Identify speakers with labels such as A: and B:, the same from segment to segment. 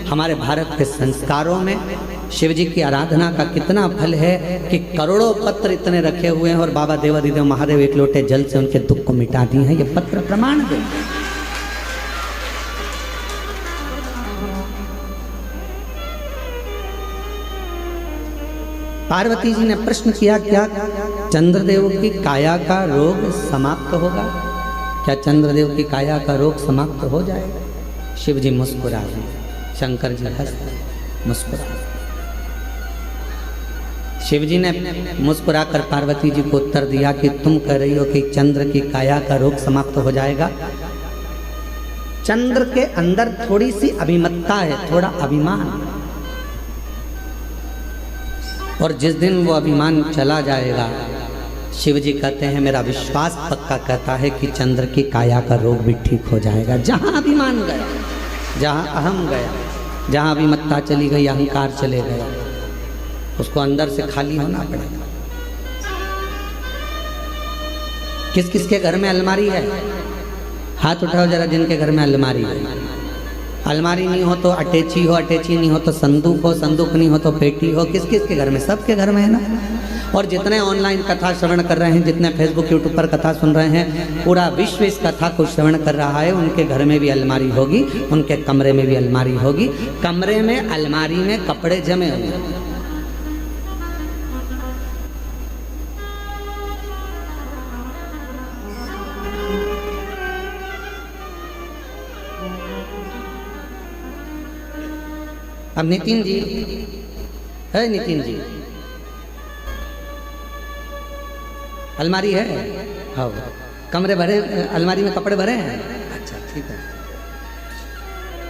A: हमारे भारत के संस्कारों में शिव जी की आराधना का कितना फल है कि करोड़ों पत्र इतने रखे हुए हैं और बाबा देवादिदेव महादेव एक लोटे जल से उनके दुख को मिटा दिए हैं। ये पत्र प्रमाण दे। पार्वती जी ने प्रश्न किया, क्या चंद्रदेव की काया का रोग समाप्त होगा? क्या चंद्रदेव की काया का रोग समाप्त हो जाएगा? शिव जी मुस्कुरा रहे, शंकर जी हंसते मुस्कुरा। शिव जी ने मुस्कुराकर पार्वती जी को उत्तर दिया कि तुम कह रही हो कि चंद्र की काया का रोग समाप्त हो जाएगा। चंद्र के अंदर थोड़ी सी अभिमत्ता है, थोड़ा अभिमान, और जिस दिन वो अभिमान चला जाएगा, शिव जी कहते हैं मेरा विश्वास पक्का कहता है कि चंद्र की काया का रोग भी ठीक हो जाएगा। जहां अभिमान गया, जहां अहम गया, जहां अभिमत्ता चली गई, अहंकार चले गया, उसको अंदर से खाली होना पड़ेगा। किस किस के घर में अलमारी है? हाथ उठाओ जरा जिनके घर में अलमारी है। अलमारी नहीं हो तो अटैची हो, अटैची नहीं हो तो संदूक हो, संदूक नहीं हो तो पेटी हो। किस किस के घर में? सबके घर में है ना। और जितने ऑनलाइन कथा श्रवण कर रहे हैं, जितने फेसबुक यूट्यूब पर कथा सुन रहे हैं, पूरा विश्व इस कथा को श्रवण कर रहा है। उनके घर में भी अलमारी होगी, उनके कमरे में भी अलमारी होगी। कमरे में अलमारी में कपड़े जमे होंगे। अब नितिन जी है, नितिन जी अलमारी है? हाँ, कमरे भरे, अलमारी में कपड़े भरे हैं? अच्छा ठीक है।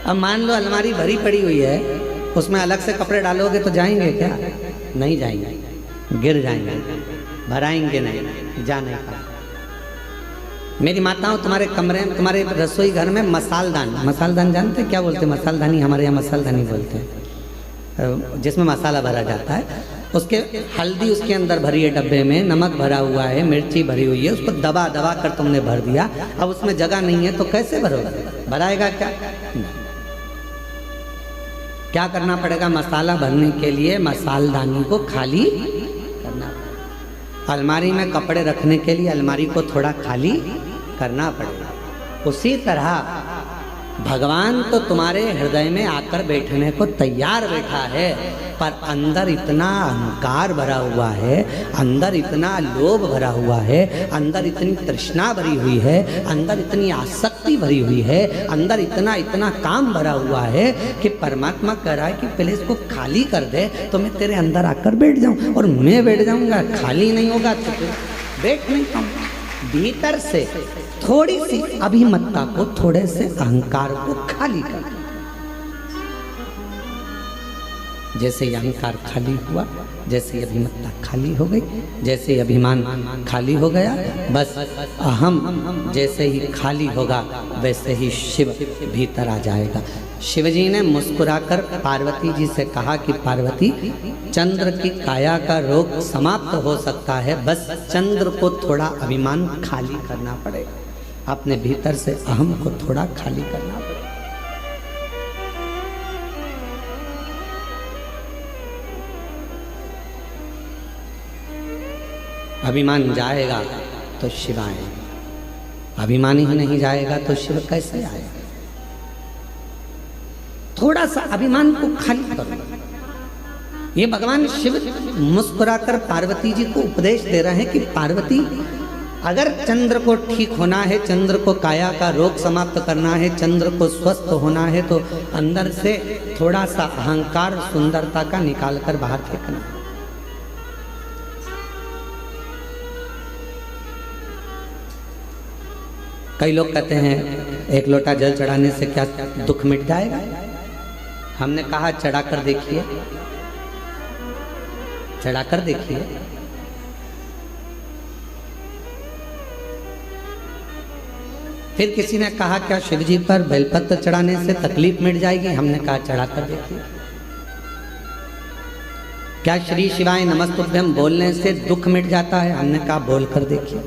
A: अब मान लो अलमारी भरी पड़ी हुई है, उसमें अलग से कपड़े डालोगे तो जाएंगे क्या? नहीं जाएंगे, गिर जाएंगे, भराएंगे नहीं, जा नहीं पाएंगे। मेरी माताओं, तुम्हारे कमरे में, तुम्हारे रसोई घर में मसालदान, मसालदान जानते क्या बोलते हैं? मसालदानी, हमारे यहाँ मसालदानी बोलते हैं, जिसमें मसाला भरा जाता है। उसके हल्दी उसके अंदर भरी है, डब्बे में नमक भरा हुआ है, मिर्ची भरी हुई है, उसको दबा दबा कर तुमने भर दिया। अब उसमें जगह नहीं है तो कैसे भरोगे? भराएगा क्या? क्या करना पड़ेगा? मसाला भरने के लिए मसालदानी को खाली करना पड़ेगा। अलमारी में कपड़े रखने के लिए अलमारी को थोड़ा खाली करना पड़ेगा। उसी तरह भगवान तो तुम्हारे हृदय में आकर बैठने को तैयार बैठा है, पर अंदर इतना अहंकार भरा हुआ है, अंदर इतना लोभ भरा हुआ है, अंदर इतनी तृष्णा भरी हुई है, अंदर इतनी आसक्ति भरी हुई है, अंदर इतना इतना काम भरा हुआ है कि परमात्मा कह रहा है कि पहले इसको खाली कर दे तो मैं तेरे अंदर आकर बैठ जाऊं। और मैं बैठ जाऊंगा, खाली नहीं होगा तो बैठ नहीं पाऊंगा। भीतर से थोड़ी सी अभिमत्ता को, थोड़े से अहंकार को खाली कर। जैसे ही अहंकार खाली हुआ, जैसे ही अभिमत्ता खाली हो गई, जैसे ही अभिमान खाली हो गया, बस अहम जैसे ही खाली होगा वैसे ही शिव भीतर आ जाएगा। शिवजी ने मुस्कुराकर पार्वती जी से कहा कि पार्वती, चंद्र की काया का रोग समाप्त हो सकता है, बस चंद्र को थोड़ा अभिमान खाली करना पड़ेगा। अपने भीतर से अहम को थोड़ा खाली करना पड़ेगा। अभिमान जाएगा तो शिव आएगा, अभिमान ही नहीं जाएगा तो शिव कैसे आएगा? थोड़ा सा अभिमान को खाली करो। ये भगवान शिव मुस्कुराकर पार्वती जी को उपदेश दे रहे हैं कि पार्वती, अगर चंद्र को ठीक होना है, चंद्र को काया का रोग समाप्त करना है, चंद्र को स्वस्थ होना है, तो अंदर से थोड़ा सा अहंकार, सुंदरता का निकाल कर बाहर फेंकना। कई लोग कहते हैं एक लोटा जल चढ़ाने से क्या दुख मिट जाएगा? हमने कहा चढ़ाकर देखिए, चढ़ाकर देखिए। फिर किसी ने कहा क्या शिव जी पर बेलपत्र चढ़ाने से तकलीफ मिट जाएगी? हमने कहा चढ़ाकर देखिए। क्या श्री शिवाय नमस्तुभ्यम बोलने से दुख मिट जाता है? हमने कहा बोलकर देखिए।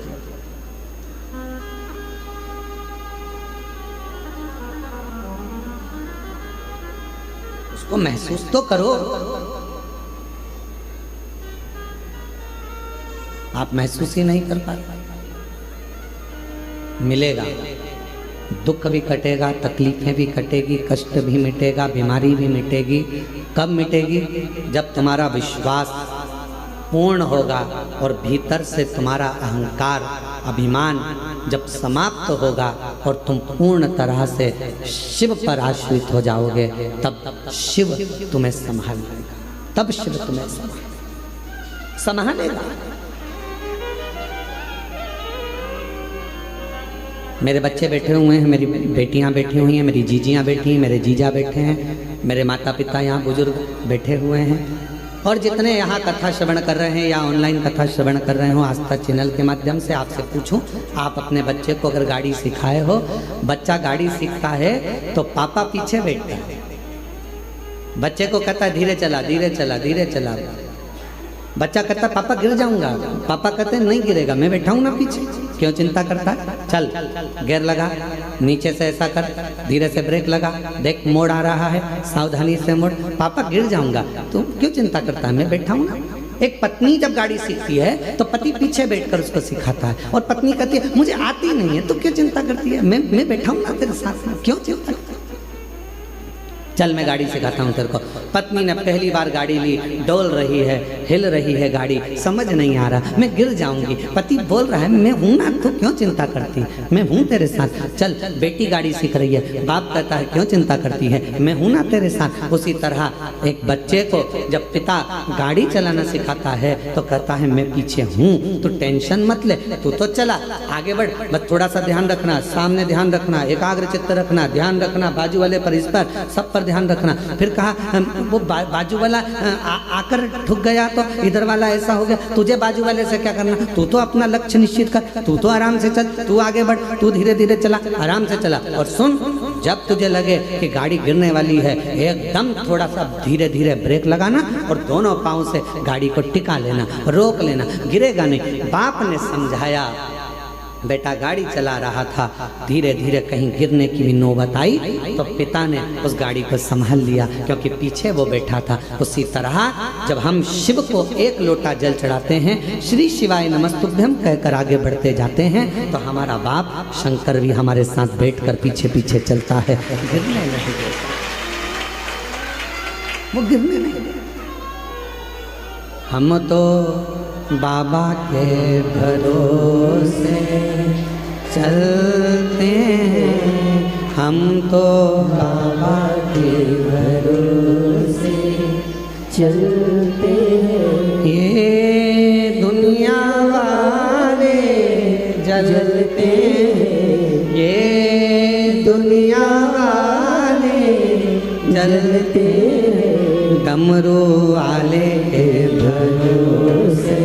A: उसको महसूस तो करो। आप महसूस ही नहीं कर पाते। मिलेगा, दुख भी कटेगा, तकलीफें भी कटेगी, कष्ट भी मिटेगा, बीमारी भी मिटेगी। कब मिटेगी? जब तुम्हारा विश्वास पूर्ण होगा और भीतर से तुम्हारा अहंकार, अभिमान जब समाप्त होगा और तुम पूर्ण तरह से शिव पर आश्रित हो जाओगे, तब शिव तुम्हें संभाल लेगा। तब शिव तुम्हें संभालेगा। मेरे बच्चे बैठे हुए हैं, मेरी बेटियां बैठी हुई हैं, मेरी जीजियां बैठी हैं, मेरे जीजा बैठे हैं, मेरे माता पिता यहाँ बुजुर्ग बैठे हुए हैं, और जितने यहाँ कथा श्रवण कर रहे हैं या ऑनलाइन कथा श्रवण कर रहे हो आस्था चैनल के माध्यम से, आपसे पूछूं, आप अपने बच्चे को अगर गाड़ी सिखाए हो, बच्चा गाड़ी सीखता है तो पापा पीछे बैठता है, बच्चे को कहता है धीरे चला धीरे चला धीरे चला, बच्चा कहता है पापा गिर जाऊंगा, पापा कहते हैं नहीं गिरेगा, मैं बैठा हूं ना पीछे, क्यों चिंता करता है, चल गियर लगा, नीचे से ऐसा कर, धीरे से ब्रेक लगा, देख मोड़ आ रहा है, सावधानी से मोड़, पापा गिर जाऊंगा, तू क्यों चिंता करता है, मैं बैठा हूं ना। एक पत्नी जब गाड़ी सीखती है तो पति पीछे बैठकर उसको सिखाता है, और पत्नी कहती है मुझे आती नहीं है, तो क्यों चिंता करती है, मैं बैठा हूं ना तेरे साथ में, क्यों चिंता करती है? चल मैं गाड़ी सिखाता हूँ तेरे को। पत्नी ने पहली बार गाड़ी ली, डोल रही है, हिल रही है गाड़ी, समझ नहीं आ रहा, मैं गिर जाऊंगी, पति बोल रहा है मैं हूं ना, तो क्यों चिंता करती, मैं हूं तेरे साथ। चल बेटी गाड़ी सीख रही है, बाप कहता है क्यों चिंता करती है, मैं हूं ना तेरे साथ। उसी तरह एक बच्चे को जब पिता गाड़ी चलाना सिखाता है तो कहता है मैं पीछे हूँ, तो टेंशन मत ले, तू तो चला आगे बढ़, बस थोड़ा सा ध्यान रखना, सामने ध्यान रखना, एकाग्र चित्त रखना, ध्यान रखना, बाजू वाले पर, इस पर, सब पर ध्यान रखना। फिर कहा वो बाजू वाला आकर ठुक गया तो इधर वाला ऐसा हो गया, तुझे बाजू वाले से क्या करना, तू तो अपना लक्ष्य निश्चित कर, तू तो आराम से चल, तू आगे बढ़, तू धीरे धीरे चला, आराम से चला। और सुन, जब तुझे लगे कि गाड़ी गिरने वाली है, एकदम थोड़ा सा धीरे धीरे ब्रेक लगाना और दोनों पांव से गाड़ी को टिका लेना, रोक लेना, गिरेगा नहीं। बाप ने समझाया, बेटा गाड़ी चला रहा था, धीरे धीरे कहीं गिरने की भी नौबत आई तो पिता ने उस गाड़ी को संभाल लिया, क्योंकि पीछे वो बैठा था। उसी तरह जब हम शिव को एक लोटा जल चढ़ाते हैं, श्री शिवाय नमस्तुभ्यम कहकर आगे बढ़ते जाते हैं, तो हमारा बाप शंकर भी हमारे साथ बैठकर पीछे पीछे चलता है, गिरने नहीं देता, वो गिरने नहीं देता। हम तो बाबा के भरोसे चलते हैं, हम तो बाबा के भरोसे चलते हैं, ये दुनिया वाले जलते हैं, ये दुनिया वाले जलते हैं, डमरू वाले के भरोसे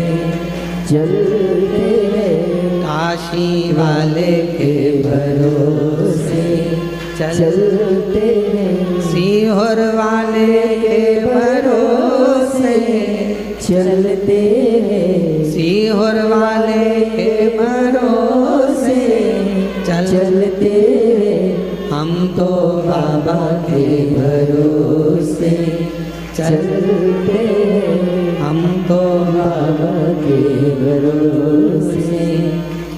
A: चलते हैं, काशी वाले के भरोसे चलते हैं, सीहोर वाले के भरोसे चलते हैं, सीहोर वाले के भरोसे चलते हैं, हम तो बाबा के भरोसे चलते हैं, हम तो बाबा के भरोसे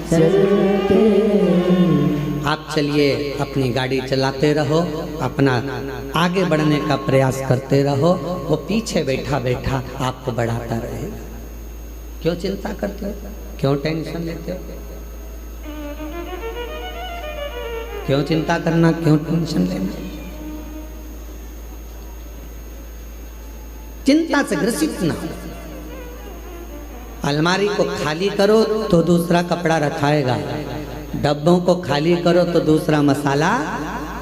A: चलते हैं। आप चलिए अपनी गाड़ी चलाते रहो, अपना आगे बढ़ने का प्रयास करते रहो, वो पीछे बैठा बैठा आपको बढ़ाता रहेगा। क्यों चिंता करते हो, क्यों टेंशन लेते हो, क्यों चिंता करना, क्यों टेंशन लेना। चिंता से ग्रसित ना, अलमारी को खाली करो तो दूसरा कपड़ा रखाएगा, डब्बों को खाली करो तो दूसरा मसाला,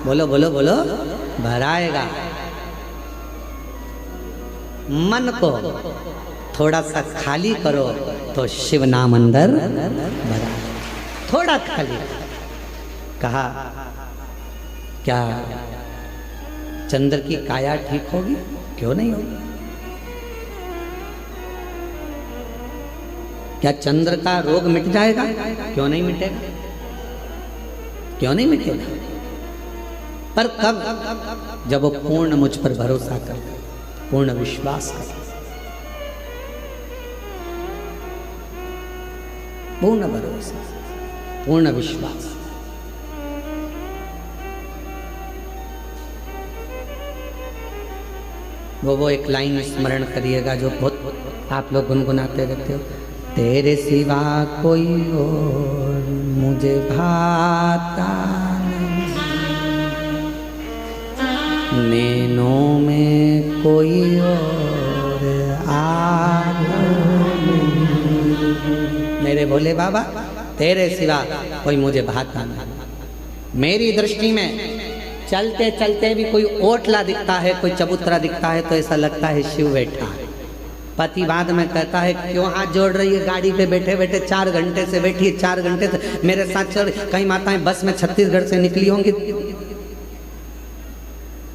A: बोलो बोलो बोलो, भराएगा। मन को थोड़ा सा खाली करो तो शिव नाम अंदर भरा, थोड़ा खाली। कहा क्या चंद्र की काया ठीक होगी, क्यों नहीं होगी? क्या चंद्र का रोग मिट जाएगा, क्यों नहीं मिटेगा, क्यों नहीं मिटेगा? पर कब? जब वो पूर्ण मुझ पर भरोसा कर, पूर्ण विश्वास कर, पूर्ण भरोसा, पूर्ण विश्वास। वो एक लाइन स्मरण करिएगा जो बहुत आप लोग गुनगुनाते रहते हो। तेरे सिवा कोई और मुझे भाता नहीं, नैनों में कोई और आना नहीं। मेरे भोले बाबा तेरे सिवा कोई मुझे भाता नहीं। मेरी दृष्टि में चलते चलते भी कोई ओटला दिखता है, कोई चबूतरा दिखता है तो ऐसा लगता है शिव बैठा है। पति बाद में कहता है क्यों हाथ जोड़ रही है, गाड़ी पे बैठे बैठे 4 घंटे से बैठी है, 4 घंटे से मेरे साथ चल। कई माताएं बस में छत्तीसगढ़ से निकली होंगी।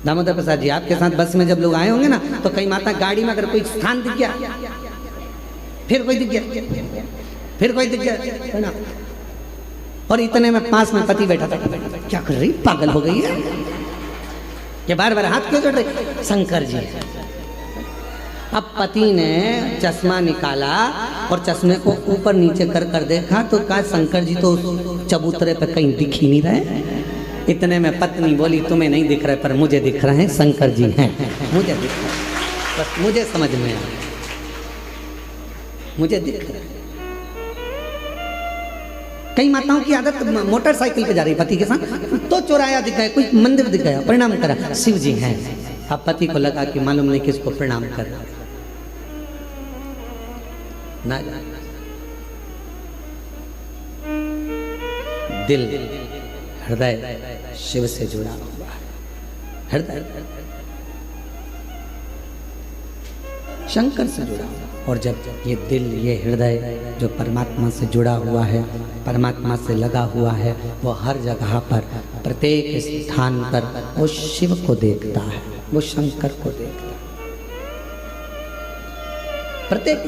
A: दामोदर प्रसाद जी आपके साथ बस में जब लोग आए होंगे ना, तो कई माता गाड़ी में अगर कोई स्थान दिख गया, फिर कोई दिख गया, फिर कोई दिख गया, है ना, और इतने में पास में पति बैठा था। क्या कर रही, पागल हो गई है, ये बार बार हाथ क्यों जोड़ रही? शंकर जी। अब पति ने चश्मा निकाला और चश्मे को ऊपर नीचे कर कर देखा तो कहा शंकर जी तो चबूतरे पर कहीं दिख ही नहीं रहे। इतने में पत्नी बोली तुम्हें नहीं दिख रहे पर मुझे दिख रहे हैं, शंकर जी हैं, मुझे दिख रहे हैं, बस मुझे समझ में आया, मुझे दिख रहा है। कई माताओं की आदत मोटरसाइकिल पे जा रही पति के साथ तो चौराया दिख गया, कोई मंदिर दिख गया, प्रणाम करा, शिव जी हैं। अब पति को लगा कि मालूम नहीं किसको प्रणाम कर रहा ना। दिल हृदय शिव से जुड़ा हुआ है, हृदय शंकर से जुड़ा हुआ। और जब ये दिल, ये हृदय जो परमात्मा से जुड़ा हुआ है, परमात्मा से लगा हुआ है, वो हर जगह पर, प्रत्येक स्थान पर वो शिव को देखता है, वो शंकर को देखता है, प्रत्येक।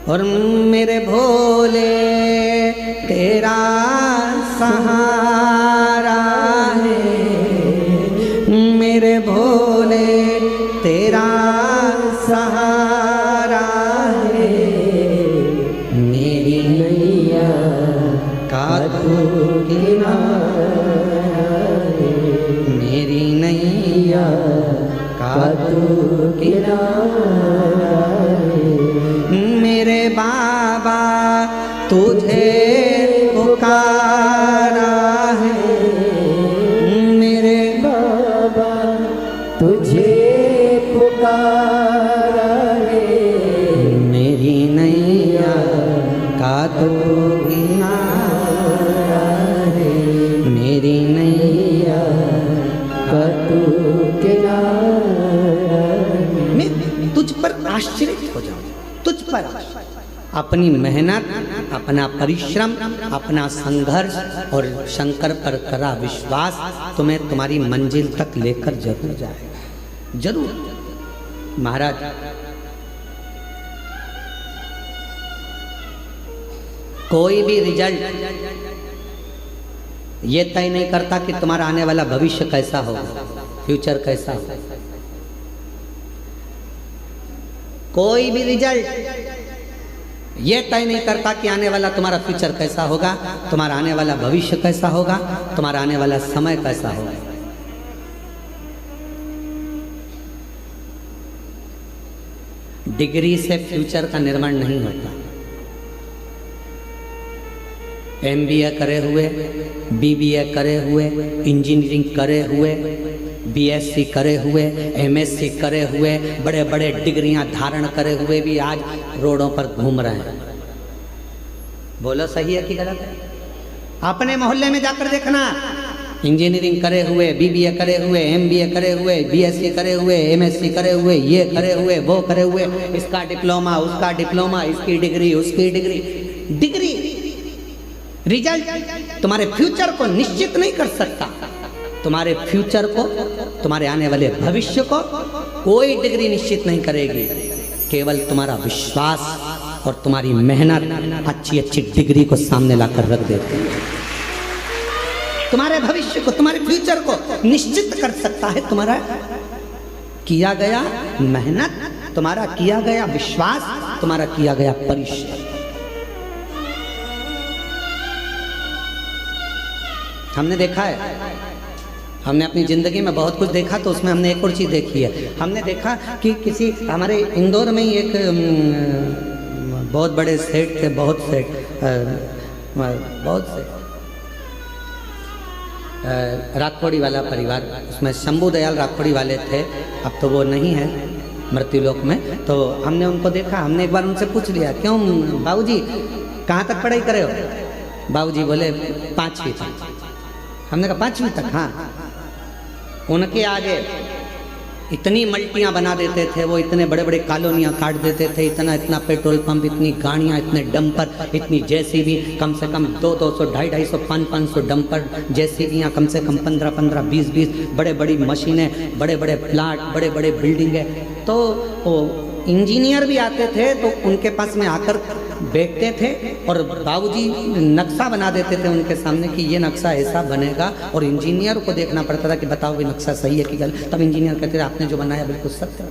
A: और मेरे भोले तेरा सहारा है, मेरे भोले तेरा सहारा है, मेरी नैया का तू किनारा है, मेरी नैया का तू किनारा है, मेरे बाबा तुझे पुकारा है, मेरे बाबा तुझे पुकारा है, मेरी नैया का तू किनारा है, मेरी नैया का तू किनारा है। मैं तुझ पर आश्चर्य हो जाऊं, तुझ पर अपनी मेहनत, अपना परिश्रम, अपना संघर्ष और शंकर पर करा विश्वास तुम्हें तुम्हारी मंजिल तक लेकर जरूर जाएगा, जरूर। महाराज कोई भी रिजल्ट ये तय नहीं करता कि तुम्हारा आने वाला भविष्य कैसा होगा, फ्यूचर कैसा होगा। कोई भी रिजल्ट ये तय नहीं करता कि आने वाला तुम्हारा फ्यूचर कैसा होगा, तुम्हारा आने वाला भविष्य कैसा होगा, तुम्हारा आने वाला समय कैसा होगा। डिग्री से फ्यूचर का निर्माण नहीं होता। MBA करे हुए, BBA करे हुए, इंजीनियरिंग करे हुए, BSc करे हुए, MSc करे हुए, बड़े बड़े डिग्रियां धारण करे हुए भी आज रोडों पर घूम रहे हैं। बोलो सही है कि गलत है? अपने मोहल्ले में जाकर देखना, इंजीनियरिंग करे हुए, BBA करे हुए, MBA करे हुए, BSc करे हुए, MSc करे हुए, ये करे हुए, वो करे हुए, इसका डिप्लोमा, उसका डिप्लोमा, इसकी डिग्री, उसकी डिग्री। डिग्री रिजल्ट तुम्हारे फ्यूचर को निश्चित नहीं कर सकता। तुम्हारे फ्यूचर को, तुम्हारे आने वाले भविष्य को कोई डिग्री निश्चित नहीं करेगी। केवल तुम्हारा विश्वास और तुम्हारी मेहनत अच्छी अच्छी डिग्री को सामने लाकर रख देती है। तुम्हारे भविष्य को, तुम्हारे फ्यूचर को निश्चित कर सकता है तुम्हारा किया गया मेहनत, तुम्हारा किया गया विश्वास, तुम्हारा किया गया परिश्रम। हमने देखा है, हमने अपनी ज़िंदगी में बहुत कुछ देखा, तो उसमें हमने एक और चीज़ देखी है। हमने देखा कि किसी हमारे इंदौर में ही एक बहुत बड़े सेठ थे, बहुत से राखोड़ी वाला परिवार, उसमें शंभू दयाल राखोड़ी वाले थे, अब तो वो नहीं है मृत्युलोक में। तो हमने उनको देखा, हमने एक बार उनसे पूछ लिया, क्यों बाबूजी कहाँ तक पढ़ाई करे हो? बाबूजी बोले 5वीं तक। हमने कहा 5वीं तक? हाँ। उनके आगे इतनी मल्टियाँ बना देते थे वो, इतने बड़े बड़े कॉलोनियाँ काट देते थे, इतना इतना पेट्रोल पंप, इतनी गाड़ियाँ, इतने डंपर, इतनी जेसीबी, कम से कम 200, 250, 500 डंपर, जेसीबियाँ, कम से कम 15, 20, बड़े बड़ी मशीनें, बड़े बड़े प्लाट, बड़े बड़े बिल्डिंगें। तो वो इंजीनियर भी आते थे तो उनके पास में आकर बैठते थे और बाबूजी नक्शा बना देते थे उनके सामने कि ये नक्शा ऐसा बनेगा, और इंजीनियर को देखना पड़ता था कि बताओ ये नक्शा सही है कि गलत। तब इंजीनियर कहते थे आपने जो बनाया बिल्कुल सत्य।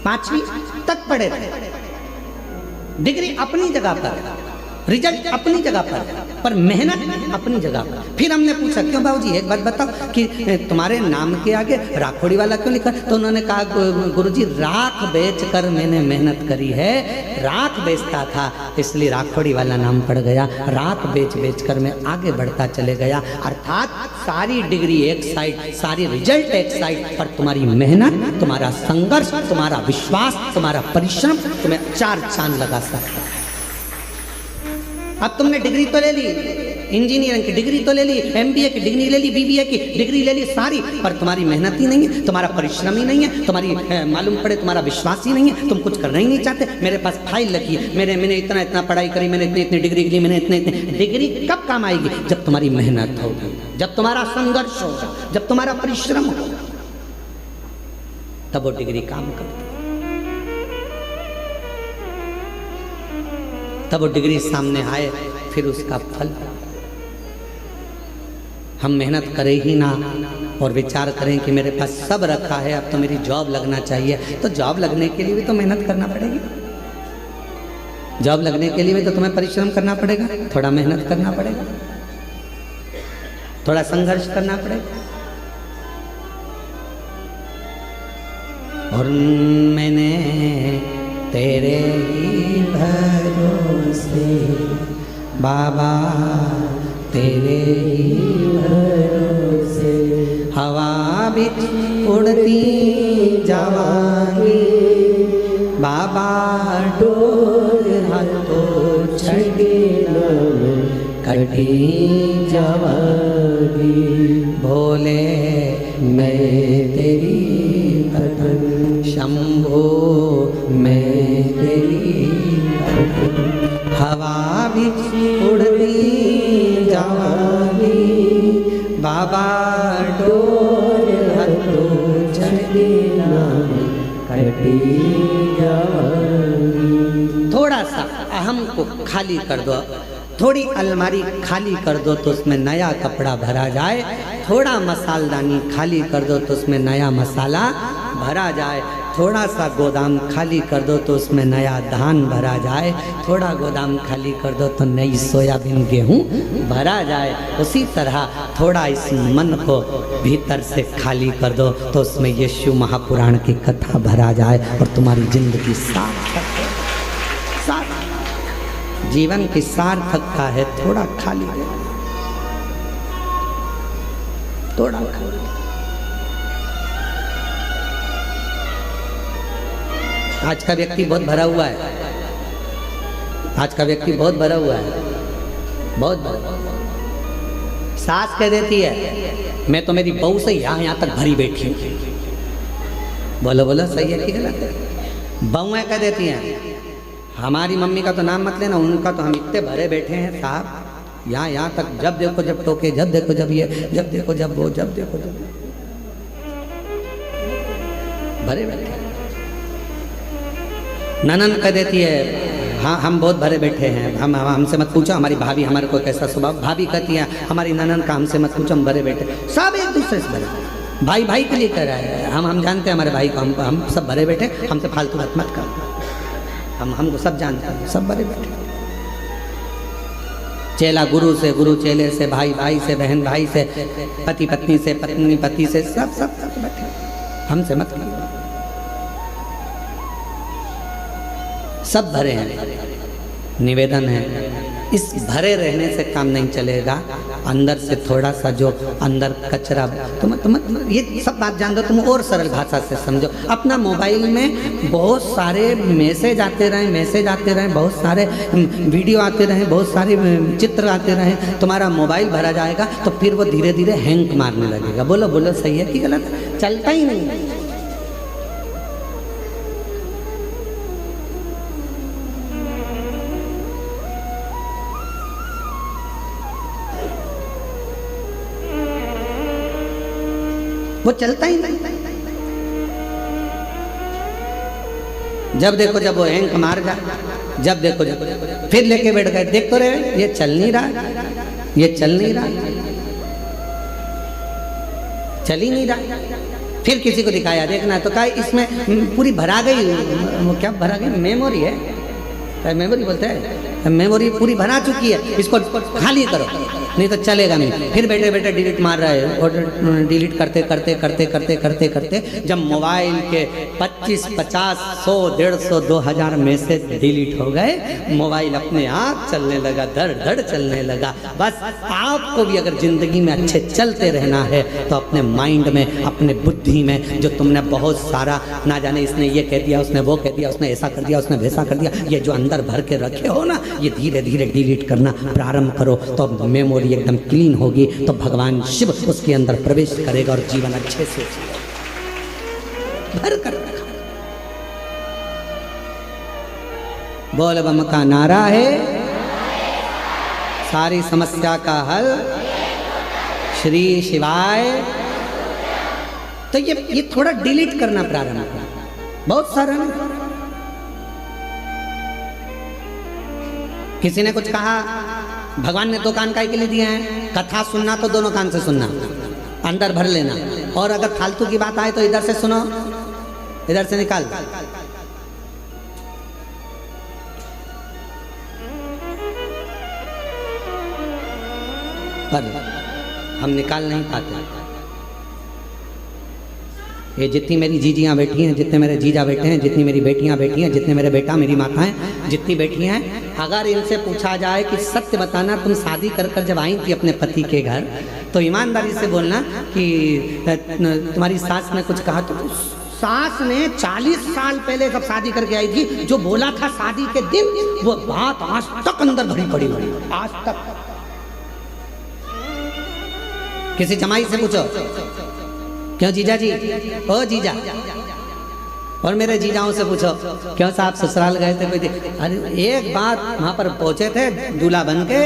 A: 5वीं तक पढ़े थे, डिग्री अपनी जगह पर, रिजल्ट अपनी जगह पर मेहनत अपनी जगह पर। फिर हमने पूछा, क्यों बाबूजी एक बात बताओ कि तुम्हारे नाम के आगे राखोड़ी वाला क्यों लिखा? तो उन्होंने कहा गुरुजी राख बेचकर मैंने मेहनत करी है, राख बेचता था इसलिए राखोड़ी वाला नाम पड़ गया, राख बेच कर मैं आगे बढ़ता चले गया। अर्थात सारी डिग्री एक साइड, सारी रिजल्ट एक साइड, पर तुम्हारी मेहनत, तुम्हारा संघर्ष, तुम्हारा विश्वास, तुम्हारा परिश्रम तुम्हें 4 चांद लगा सकता है। अब तुमने डिग्री तो ले ली, इंजीनियरिंग की डिग्री तो ले ली, MBA की डिग्री ले ली, BBA की डिग्री ले ली सारी, पर तुम्हारी मेहनत ही नहीं है, तुम्हारा परिश्रम ही नहीं है, तुम्हारी मालूम पड़े तुम्हारा विश्वास ही नहीं है, तुम कुछ करना ही नहीं चाहते। मेरे पास फाइल लगी है, मैंने इतना पढ़ाई करी, मैंने इतनी डिग्री ली, मैंने इतने डिग्री कब काम आएगी? जब तुम्हारी मेहनत होगी, जब तुम्हारा संघर्ष होगा, जब तुम्हारा परिश्रम होगा, तब वो डिग्री काम करती, तब वो डिग्री सामने आए, फिर उसका फल। हम मेहनत करें ही ना और विचार करें कि मेरे पास सब रखा है, अब तो मेरी जॉब लगना चाहिए, तो जॉब लगने के लिए भी तो मेहनत करना पड़ेगी। जॉब लगने के लिए भी तो तुम्हें परिश्रम करना पड़ेगा, थोड़ा मेहनत करना पड़ेगा, थोड़ा संघर्ष करना पड़ेगा। और मैंने तेरे ही भरोसे बाबा, तेरे ही भरोसे हवा बिच उड़ती जावांगी बाबा, डोर हाथों छड़ी कटी जावांगी। भोले मैं तेरी भजन, शंभो मैं तेरी हवा भी उड़ती जावांगी बाबा, डोर हाथों छड़ी कटी जावांगी। थोड़ा सा अहम को खाली कर दो, थोड़ी अलमारी खाली कर दो तो उसमें नया कपड़ा भरा जाए, थोड़ा मसालदानी खाली कर दो तो उसमें नया मसाला भरा जाए, थोड़ा सा गोदाम खाली कर दो तो उसमें नया धान भरा जाए, थोड़ा गोदाम खाली कर दो तो नई सोयाबीन गेहूँ भरा जाए। उसी तरह थोड़ा इस मन को भीतर से खाली कर दो तो उसमें यीशु महापुराण की कथा भरा जाए और तुम्हारी जिंदगी सार्थक है। जीवन की सार्थकता है थोड़ा खाली है, थोड़ा खाली। आज का व्यक्ति बहुत भरा हुआ है, आज का व्यक्ति बहुत भरा हुआ है, बहुत भरा। सास कह देती है मैं तो मेरी बहू से यहाँ तक भरी बैठी हूँ। बोलो बोलो सही है कि गलत है? बहुएं कह देती हैं हमारी मम्मी का तो नाम मत लेना, उनका तो हम इतने भरे बैठे हैं साहब, यहाँ तक, जब देखो जब टोके, जब देखो जब ये, जब देखो जब वो, जब देखो जब भरे बैठे। ननन कह देती है हाँ हम बहुत भरे बैठे हैं, हम हमसे मत पूछो हमारी भाभी हमारे को कैसा स्वभाव। भाभी कहती है हमारी ननन का हमसे मत पूछो, हम भरे बैठे, सब एक दूसरे से भरे। भाई भाई के लिए कह रहा है, हम जानते हैं हमारे भाई को, हम सब भरे बैठे, हमसे फालतू बात मत कर, हमको सब जानते हैं, सब भरे बैठे। चेला गुरु से, गुरु चेले से, भाई भाई से, बहन भाई से, पति पत्नी से, पत्नी पति से, सब सब सब बैठे, हमसे मत करो, सब भरे हैं। निवेदन है, इस भरे रहने से काम नहीं चलेगा, अंदर से थोड़ा सा जो अंदर कचरा, तुम ये सब बात जान दो, तुम और सरल भाषा से समझो। अपना मोबाइल में बहुत सारे मैसेज आते रहें, बहुत सारे वीडियो आते रहें, बहुत सारे चित्र आते रहें, तुम्हारा मोबाइल भरा जाएगा तो फिर वो धीरे धीरे हैंग मारने लगेगा। बोलो बोलो सही है कि गलत? चलता ही नहीं। वो चलता ही नहीं। जब देखो जब वो हैंग मार जा, जब देखो जब फिर लेके बैठ गए, देख तो रहे ये चल नहीं रहा, ये चल नहीं रहा, चल ही नहीं रहा। फिर किसी को दिखाया, देखना तो कहा इसमें पूरी भरा गई, वो क्या भरा गई, मेमोरी है, मेमोरी बोलते हैं, मेमोरी पूरी भरा चुकी है, इसको खाली करो नहीं तो चलेगा नहीं। फिर बैठे बैठे डिलीट मार रहा है, और डिलीट करते करते करते करते करते करते जब मोबाइल के 25, 50, 100, 150, 2000 मैसेज डिलीट हो गए, मोबाइल अपने आप चलने लगा, धड़ धड़ चलने लगा। बस आपको भी अगर जिंदगी में अच्छे चलते रहना है तो अपने माइंड में, अपने बुद्धि में जो तुमने बहुत सारा ना जाने इसने ये कह दिया, उसने वो कह दिया, उसने ऐसा कर दिया, उसने वैसा कर दिया, ये जो अंदर भर के रखे हो ना, ये धीरे धीरे डिलीट करना प्रारंभ करो तो मेमोरी एकदम क्लीन होगी, तो भगवान शिव उसके अंदर प्रवेश करेगा और जीवन अच्छे से भर कर रखा। बोल बम का नारा है, सारी समस्या का हल श्री शिवाय। तो ये थोड़ा डिलीट करना प्रारंभ करना, बहुत सारा नहीं। किसी ने कुछ कहा, भगवान ने 2 कान काहे के लिए दिए हैं? कथा सुनना तो दोनों कान से सुनना, अंदर भर लेना, और अगर फालतू की बात आए तो इधर से सुनो, इधर से निकाल। पर हम निकाल नहीं पाते। ये जितनी मेरी जीजियाँ बैठी हैं, जितने मेरे जीजा बैठे हैं, जितनी मेरी बेटियाँ बैठी हैं, जितने मेरे बेटा मेरी माताएं जितनी बैठी हैं, अगर इनसे पूछा जाए कि सत्य बताना, तुम शादी कर कर जब आई थी अपने पति के घर तो ईमानदारी से बोलना कि तुम्हारी सास ने कुछ कहा, तो सास ने 40 साल पहले जब शादी करके आई थी जो बोला था शादी के दिन, वो बात आज तक अंदर भरी पड़ी हुई, आज तक। किसी जमाई से पूछो, क्यों जीजा जी, ओ जीजा, और मेरे जीजाओं से पूछो क्यों साहब ससुराल गए थे, कोई अरे एक बात, वहाँ पर पहुँचे थे, दूल्हा बन के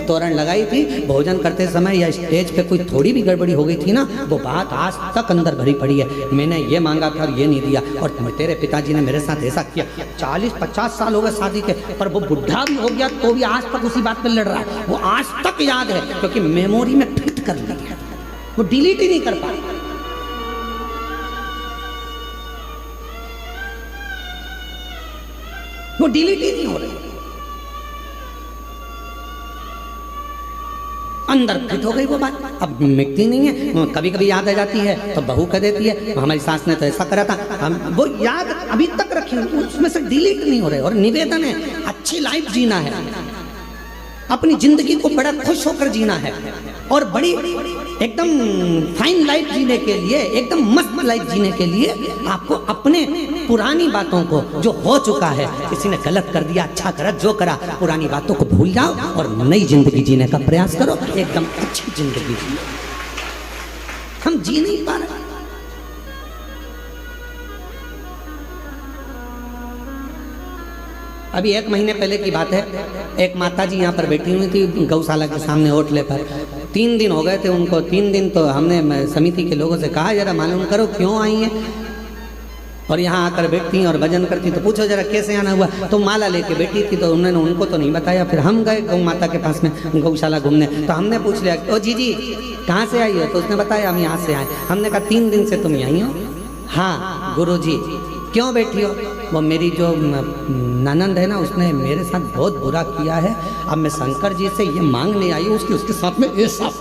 A: तोरण लगाई थी, भोजन करते समय या स्टेज पे कोई थोड़ी भी गड़बड़ी हो गई थी ना, वो बात आज तक अंदर भरी पड़ी है। मैंने ये मांगा था और ये नहीं दिया, और तेरे पिताजी ने मेरे साथ ऐसा किया। 40-50 साल हो गए शादी के, पर वो बुढ़ा भी हो गया तो भी आज तक उसी बात पर लड़ रहा है। वो आज तक याद है क्योंकि मेमोरी में फिट कर लिया, वो डिलीट ही नहीं कर पाया। वो डिलीट ही नहीं हो रही, अंदर फिट हो गई वो बात, अब मिटती नहीं है। कभी कभी याद आ जाती है तो बहू कह देती है हमारी सास ने तो ऐसा करा था, हम वो याद अभी तक रखी, उसमें से डिलीट नहीं हो रहे। और निवेदन है, अच्छी लाइफ जीना है, अपनी जिंदगी को बड़ा खुश होकर जीना है, और बड़ी एकदम फाइन लाइफ जीने के लिए, एकदम मस्त लाइफ जीने के लिए आपको अपने पुरानी बातों को, जो हो चुका है, किसी ने गलत कर दिया, अच्छा करा, जो करा, पुरानी बातों को भूल जाओ और नई जिंदगी जीने का प्रयास करो, एकदम अच्छी जिंदगी जियो। हम जी नहीं पा रहे। अभी 1 महीने पहले की बात है, एक माता जी यहाँ पर बैठी हुई थी गौशाला के सामने होटले पर। 3 दिन हो गए थे उनको। 3 दिन तो हमने समिति के लोगों से कहा जरा मालूम करो क्यों आई हैं। और यहाँ आकर बैठती और भजन करती। तो पूछो जरा कैसे आना हुआ? तो माला लेके बैठी थी, तो उन्होंने उनको तो नहीं बताया। फिर हम गए गौ माता के पास में गौशाला घूमने, तो हमने पूछ लिया ओ जी कहाँ से आई हो? तो उसने बताया हम यहाँ से आए। हमने कहा 3 दिन से तुम यहीं हो? हाँ गुरुजी। क्यों बैठी हो? वो मेरी जो ननंद है ना, उसने मेरे साथ बहुत बुरा किया है। अब मैं शंकर जी से ये मांगने आई हूँ उसके साथ में ये सब।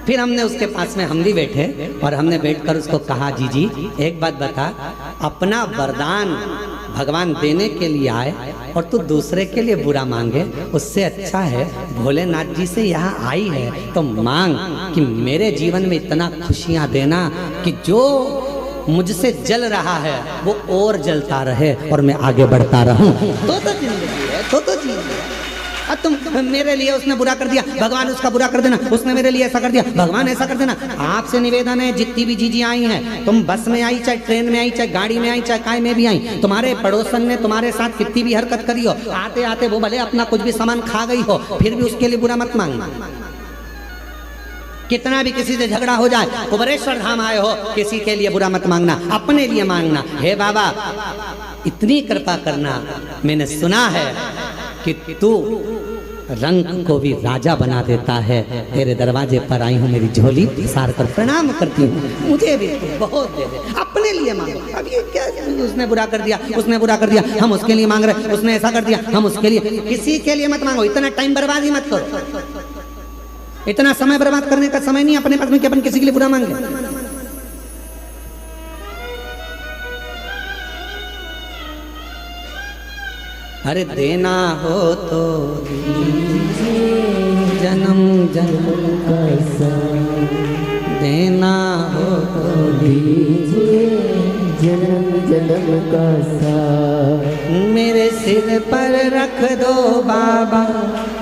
A: फिर हमने उसके पास में हम भी बैठे और हमने बैठकर उसको कहा जी एक बात बता, अपना वरदान भगवान देने के लिए आए और तू दूसरे के लिए बुरा मांगे, उससे अच्छा है भोलेनाथ जी से यहाँ आई है तो मांग कि मेरे जीवन में इतना खुशियाँ देना कि जो मुझसे जल रहा है वो और जलता रहे और मैं आगे बढ़ता रहूं। तो जिंदगी है, तो जिंदगी है। अब तुम मेरे लिए उसने बुरा कर दिया, भगवान उसका बुरा कर देना, उसने मेरे लिए ऐसा कर दिया, भगवान ऐसा कर देना। आपसे निवेदन है, जितनी भी जीजी आई हैं, तुम बस में आई, चाहे ट्रेन में आई, चाहे गाड़ी में आई, चाहे काय में भी आई, तुम्हारे पड़ोसन ने तुम्हारे साथ कितनी भी हरकत करी हो, आते आते वो भले अपना कुछ भी सामान खा गई हो, फिर भी उसके लिए बुरा मत मांगना। कितना भी किसी से झगड़ा हो जाए, कुबरेश्वर धाम आए हो, किसी के लिए बुरा मत मांगना, अपने लिए मांगना। हे बाबा इतनी कृपा करना, मैंने सुना है कि तू रंग को भी राजा बना देता है, तेरे दरवाजे पर आई हूँ, मेरी झोली सार कर प्रणाम करती हूँ, मुझे भी बहुत दे दे, अपने लिए मांगो। अब ये क्या, उसने बुरा कर दिया, उसने बुरा कर दिया, हम उसके लिए मांग रहे, उसने ऐसा कर दिया, हम उसके लिए। किसी के लिए मत मांगो, इतना टाइम बर्बाद ही मत करो, इतना समय बर्बाद करने का समय नहीं अपने पास में कि अपन किसी के लिए बुरा मांगे। अरे देना हो तो जन्म जन्म का देना हो तो दीजिए जन्म जन्म का साथ। मेरे सिर पर रख दो बाबा,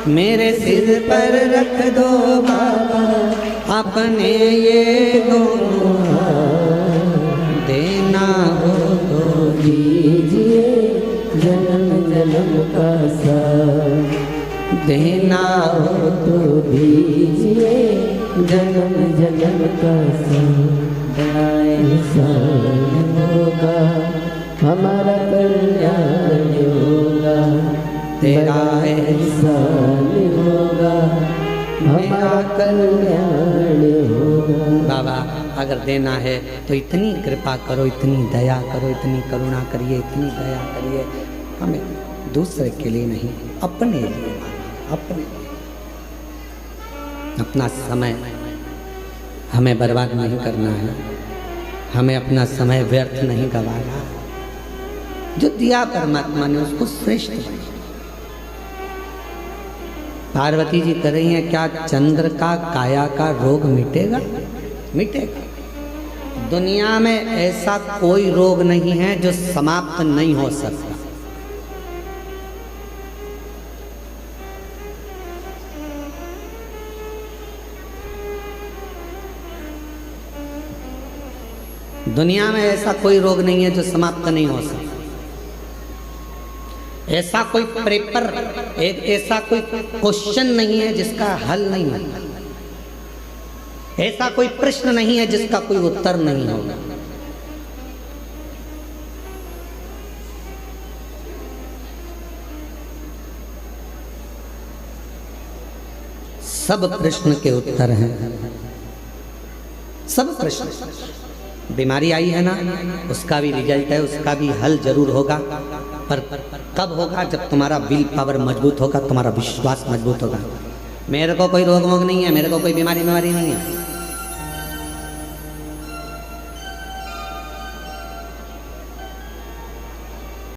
A: मेरे सिर पर रख दो बाबा, अपने ये दोनों देना हो तो दीजिए जन्म जन्म का साथ। देना हो तो दीजिए जन्म जन्म का साथ। बड़ा एहसान होगा हमारा कल्याण होगा, तेरा एहसान होगा हमारा कल्याण होगा। बाबा अगर देना है तो इतनी कृपा करो, इतनी दया करो, इतनी करुणा करिए, इतनी दया करिए, हमें दूसरे के लिए नहीं अपने लिए, अपने अपना समय हमें बर्बाद नहीं करना है, हमें अपना समय व्यर्थ नहीं गंवाना। जो दिया परमात्मा ने उसको श्रेष्ठ बनाया। पार्वती जी कह रही हैं क्या चंद्र का काया का रोग मिटेगा? मिटेगा। दुनिया में ऐसा कोई रोग नहीं है जो समाप्त नहीं हो सकता। दुनिया में ऐसा कोई रोग नहीं है जो समाप्त नहीं हो सकता। ऐसा कोई पेपर, एक ऐसा कोई क्वेश्चन नहीं है जिसका हल नहीं है। ऐसा कोई प्रश्न नहीं है जिसका कोई उत्तर नहीं होगा। सब प्रश्न के उत्तर हैं, सब प्रश्न। बीमारी आई है ना, उसका भी रिजल्ट है, उसका भी हल जरूर होगा, पर कब होगा? जब तुम्हारा विल पावर मजबूत होगा, तुम्हारा विश्वास मजबूत होगा। मेरे को कोई रोग वोग नहीं है, मेरे को कोई बीमारी नहीं है,